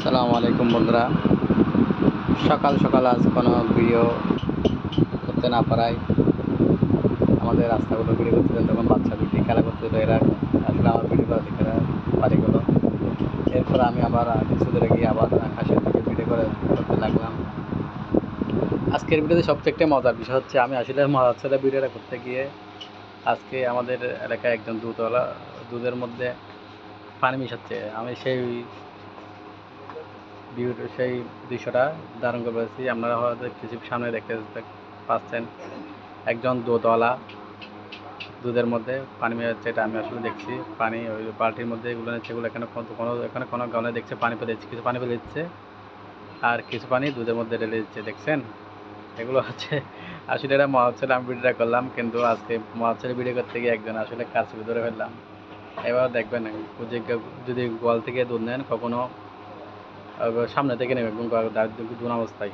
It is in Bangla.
আসসালামু আলাইকুম বন্ধুরা। সকাল সকাল আজ কোনো ভিডিও করতে না পারায় আমাদের রাস্তাগুলো ভিডিও করতেছেন, তখন বাচ্চা দুটি খেলা করতেছিল। এরা আসলে আমার ভিডিও করা দেখে পারি গেলো। এরপর আমি আবার কিছু দূরে গিয়ে আবার আকাশের দিকে ভিডিও করতে লাগলাম। আজকের ভিডিওতে সবচেয়ে একটা মজার বিষয় হচ্ছে, আমি আসলে মজার ছেলে ভিডিওটা করতে গিয়ে আজকে আমাদের এলাকায় একজন দুধের মধ্যে পানি মিশাচ্ছে। আমি সেই দৃশ্যটা ধারণ করে পেরেছি। আপনারা হয়তো কিছু সামনে দেখতে পাচ্ছেন, একজন দুধওয়ালা দুধের মধ্যে পানি মেশাচ্ছে। এটা আমি আসলে দেখছি। পানি ওই বালতির মধ্যে এগুলো নিচ্ছে, এগুলো এখানে কোনো গানে দেখছে পানি ফেলে দিচ্ছে, কিছু পানি ফেলে দিচ্ছে আর কিছু পানি দুধের মধ্যে ঢেলে দিচ্ছে। দেখছেন, এগুলো হচ্ছে আসলে এটা মহাজ ছেলে। আমি ভিডিওটা করলাম, কিন্তু আজকে মহাজ ছেলে ভিডিও করতে গিয়ে একজন আসলে কাজ ধরে ফেললাম। এবার দেখবেন যদি গোয়াল থেকে দুধ নেন, কখনো সামনে থেকে নেবেন দু অবস্থায়।